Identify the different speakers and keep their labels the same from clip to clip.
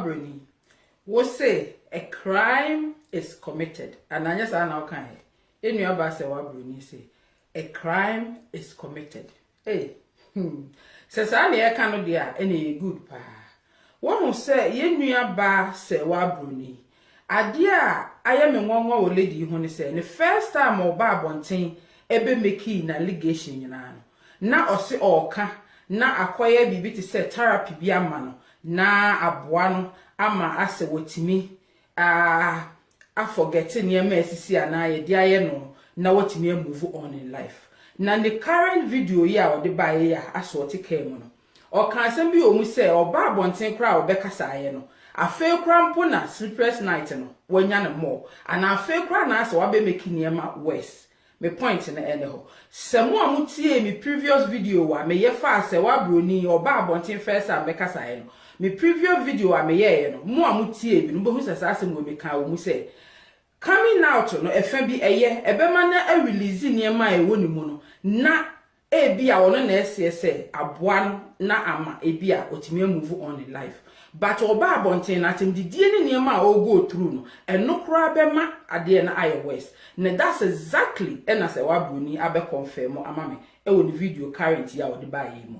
Speaker 1: Broni, will say a crime is committed. And I just now can in your bus Serwaa Broni say a crime is committed. Hey, says I cannot dear any good pa. One who say yen near ba Serwaa Broni. Adia I am a one lady who say the first time or bar bonting ebe meki na allegation yana. Na ose oka na acquire bibi to say therapy bi ama no na aboa no ama ase wotimi a forgetting ye mesisi ana ye dia ye no na wotimi move on in life. Na the current video ya o de bae ya aso te kai mu no o kan asem bi o mu say oba abonten kra obekasa ye no afa kra mpo na sleepless night no wanya no more ana afa kra na ase wabe make niema worse. Me point na ene ho semo amutie mi previous video wa me ye fa Serwaa Broni oba abonten first am bekasa ye no me previous video wa me ye no mo amutie bi no bo hu sasa asem go me ka wo mu say coming out no efa bi eye ebema na a release niema e woni mu no na ebi a wono na ese aboa no na ama ebi a otimi move on in life. But oba abonten na tem didie ni niema o go through no eno kra be ma ade na aye west. Na that's exactly ena Serwaa Broni abe confirm ama me e woni video current ya odi ba yi mu.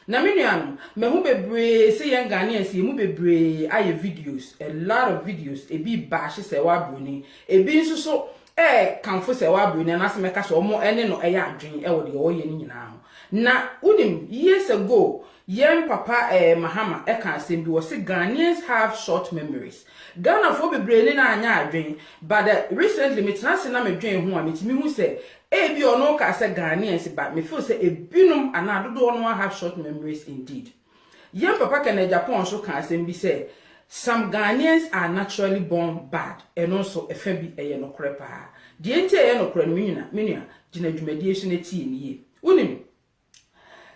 Speaker 1: Na me nuanu me hu bebre se yen Ghanaians mu bebre aye videos, a lot of videos e bi bash Serwaa Broni e bi nso so kanfo Serwaa Broni na se meka so omo ene no e ya adwen e wo de o ye ni nyina ho. Na unim years ago yen papa Mahama kan asem bi wo se Ghanaians have short memories. Ghana for bebre ni na anya adwen, but recently me tena se na me dwen ho a metimi hu se ebi ono ka se Ghanaians but me feel say ebinum ana dodo no have short memories indeed. Yen papa kan Japan so kan asem bi say some Ghanaians are naturally born bad and also efa bi eye no kore pa. De enti eye no kore no menua gina dwumadie so na tie ni ye. Unim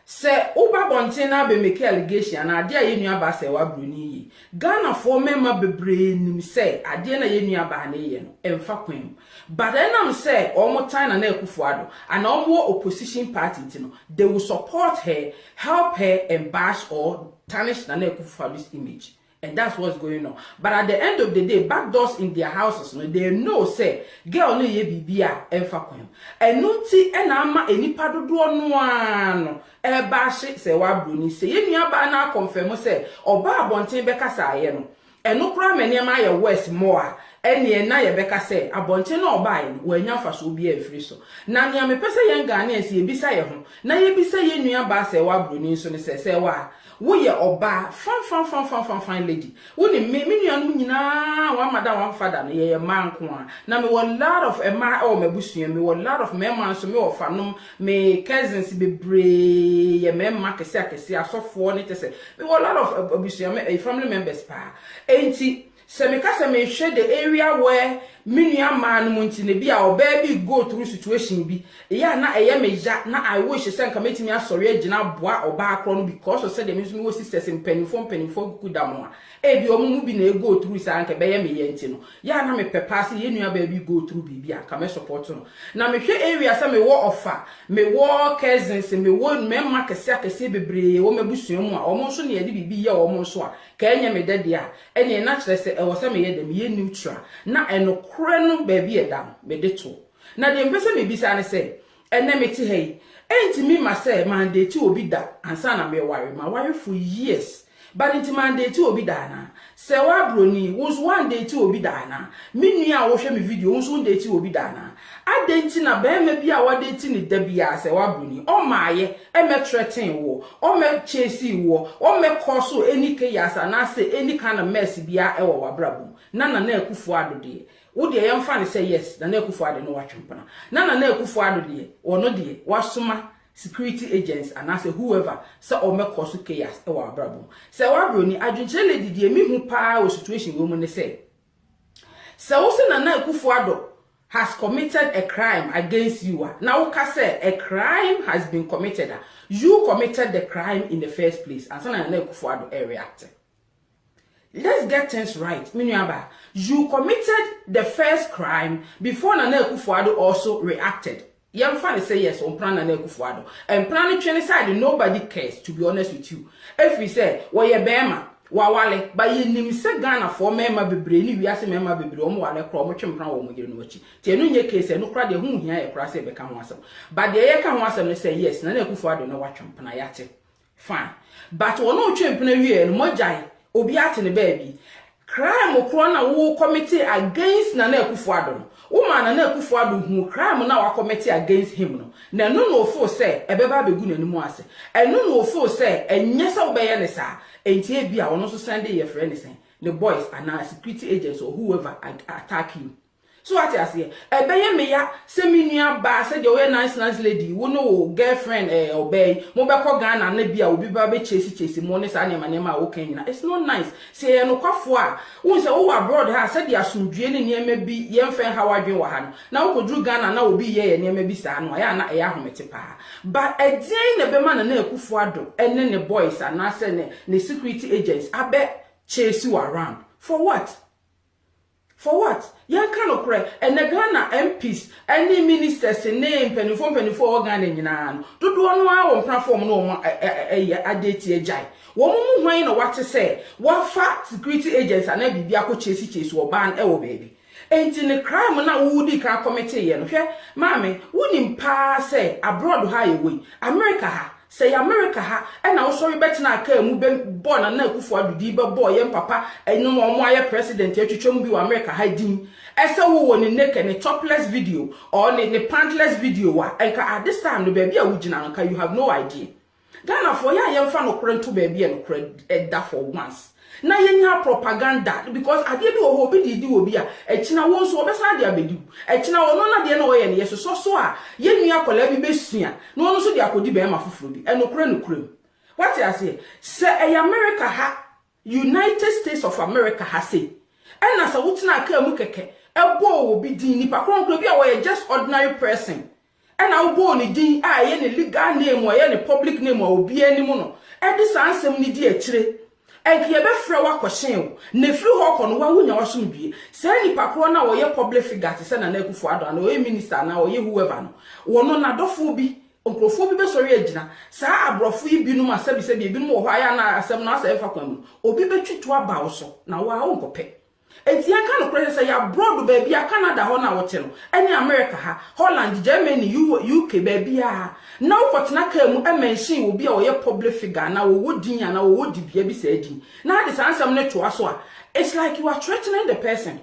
Speaker 1: se uba bonten na be make allegation na ade a yenua ba Serwaa Broni yi Ghana for mema bebre nim se ade na yenua ba na ye no emfa kwem but enam se omo time na Akufo-Addo and omo opposition party no they will support her, help her and bash or tarnish na Akufo-Addo's image. And that's what's going on. But at the end of the day, back doors in their houses, no, they know say, girl no ye bibia emfa kwem. And nunti ama enipa dodo no ano. Bash Serwaa Broni say ye nua ba na confirm say oba abonten bekasa ye no. Eno kra me niam aye west more. Ene na ye beka say abonten no oba ye no wanya fa so obi afiri so. Na niam me pese ye Ghanaians ye bisa ye ho. Na ye bisa ye nua ba Serwaa Broni so ne say Serwaa we ye oba fan lady. Woni me nuanu nyina wa madam wa father no ye man ko a. Na me a lot of ema o mabusua me a lot of mema so me ofanom me cousins bebre ye mema kese asofo ne tese. Me a lot of abusua me family members pa. Enti se me kasa me hwe the area where minua man munti ne bia o baby go through situation bi ya na eye meja na I wish say nka metimi asori agina boa oba akro no because of say dem me wo sisters mpanifo kudamo a bi omu bi na go through say nka be ye me yenti no ya na me pepa say ye nua baby go through bibia ka me support no na me hwe area say me wo offer me wo cousins me wo memma kese bebre wo mabusua mu a omo so ne ye de bibi ye omo so a ka enye me dede a ene na kire say e wo say me ye dem ye neutral na eno kure no baby edam me de to na de mpese me bisa ne say ene me ti hei enti mi ma say mandate obi da ansa na me worry for years but enti mandate obi da na Serwaa Broni was one day to obi da na me nua wo hwe me video was one day to obi da na adenti na be ma bia wa date ni da bia Serwaa Broni o maaye e me threaten wo o me chase wo o me cause any chaos na say any kind of mess bia e wo wabrabo na Akufo-Addo de wo de yemfa ne say yes na Akufo-Addo no watwempana na Akufo-Addo de wono de wasoma security agents and as whoever say o me cause chaos e wa abrabo Serwaa Broni adwunche le didie mi hu pa o situation wo mu ne say wo se na Akufo-Addo has committed a crime against you now ka say a crime has been committed you committed the crime in the first place and so na Akufo-Addo react. Let's get things right. Minuaba, you committed the first crime before Nana Akufo-Addo also reacted. Young fan say yes on plan Nana Akufo-Addo. And plan the side, nobody cares, to be honest with you. If we say, well, ye bema, wawale ba yenim se Ghana for mema bebre ni wiase mema bebre omo wale kro omo twempran wo mo gere no achi tie no nye case no kra de hu hia ye kra se be ka ho asem but de ye ka ho asem no say yes na Akufo-Addo no watwempna yate fine but wono twempna wie no mogyae obi ate ne baby crime kro na wo committee against na Akufo-Addo no woman na Akufo-Addo hu crime na wa committee against him no na no fo say ebeba begu nanimu ase no fo say enye se wo be ye ne sa enti e bia wono so Sunday your friend is the boys and now security agents or whoever attack you. So what I say, ebeye me ya seminua ba say the way nice lady, wo no girlfriend obey, mo be ko Ghana na bia obi ba be chase mo ne sa ne ma wo kan nyina. It's not nice. Say no kwafo a, wo say wo abroad ha say the asundue ne niema bi ye mfen ha wadwen wa ha no. Na wo kodru Ghana na obi ye niema bi sa no, ya na e ahomete pa. But edin na be ma na Akufo-Addo ene ne boys and na say ne security agents abe chase you around. For what? For what? Yan kan okre and the Ghana MPs any ministers name penifo organ nyina no dodo no a won platform no mo adate ejai wo mu hwan na what say what fa security agents and bibia ko chase wo ban e wo baby enti ne crime na wudi ka committee ye no hwe maame woni mpa say abroad ha ye we America ha say America ha and now sorry bet na aka mu be born na Akufo-Addo di be boy yem papa enu mo aye president atwetwem bi wa America ha din ese wo ni naked ni topless video or ni pantless video wa enka at this time no baby a wugina no ka you have no idea Ghana for ya yem fa no korento baby no korent da for once na yenya propaganda because ade bi wo obi di obi a ekina won so obesa ade abedi ekina wono na de na wo ye ne yeso so a yenua kola bi besua na wono so de akodi be ma foforo bi enokure nokure what I say America ha United States of America ha say na sa wutina aka mu keke ebo obi din nipa kronkro bi a wo ye just ordinary person na wo bo ni din a ye ne legal name or ye ne public name or obi ani mu no e di sansem ni di akire enke be frɛ wa kwɔhyen ne firi hɔ kɔ no wa wunya wasomdue sɛ nipa kro na wo ye public figure te sɛ na Akufo-Addo na wo ye minister na wo ye whoever no wono na dofo bi onkrofo bi be sori agina saa abrofo yi bi no ma sabi bi no wo hɔ aya na asɛm na asɛ fa kwam obi betwitu aba wo so na wa wo nkɔpɛ enti aka no kure sɛ ya abroad ba bia Canada hɔ na wote no ɛne America ha Holland Germany UK ba bia na wokotena ka mu mention obi a wo public figure na wo din ya na wo di bia bi sa din na de sansam ne toa so a it's like you are threatening the person.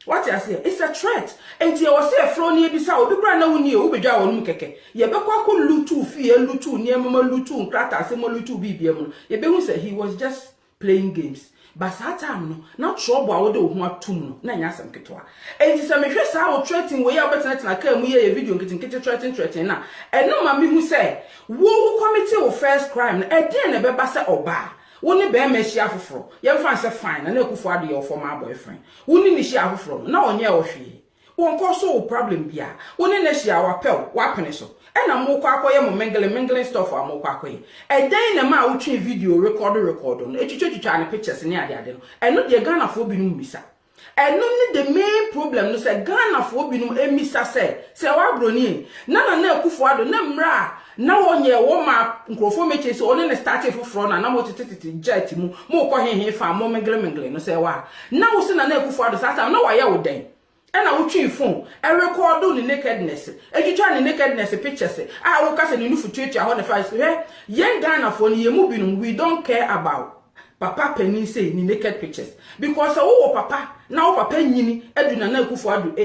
Speaker 1: What I say it's a threat enti e wo say Broni bi sa obi kura na woni e wo bedwa wonum keke ye be kwa ko lutu fie lutu ne mama lutu nkrata se mo lutu bibia mu ye be hu say he was just playing games. But that time no, not trouble I would do one tomb no, na nyasam ketwa. And this me hwe sa wo threatening we ya better na ka mu ye video nkete threatening na. And no mama who say, wo committee of first crime na e dey na be ba say oba. Woni be ma hia foforo. Ye mfa say fine na Akufo-Addo your former boyfriend. Woni ni hia foforo na onye wo hwe. Won ko so problem bia. Woni na hia wa pel, wa pene so. Ena mo kwa akoye mo mengele stuff a mo kwa akoye e den na ma wotwe video record no etwitwa ne pictures ne ade no eno de Ghana fo bi no misa eno ne the main problem no say Ghana fo bi no emisa say wa Broni na Akufo-Addo na mra na wonye wo ma nkrofo meche so one ne start foforo na mo tete jet mu mo ko hehe fa mo mengele no say wa na wo se na Akufo-Addo sata na wa ya wo den and I will treat phone and record the nakedness. If you try the nakedness pictures, I will cast a new footage. I want to find young Ghana for you moving. We don't care about Papa Penny say naked pictures because oh Papa now Papa Nini Edwin and Akufo-Addo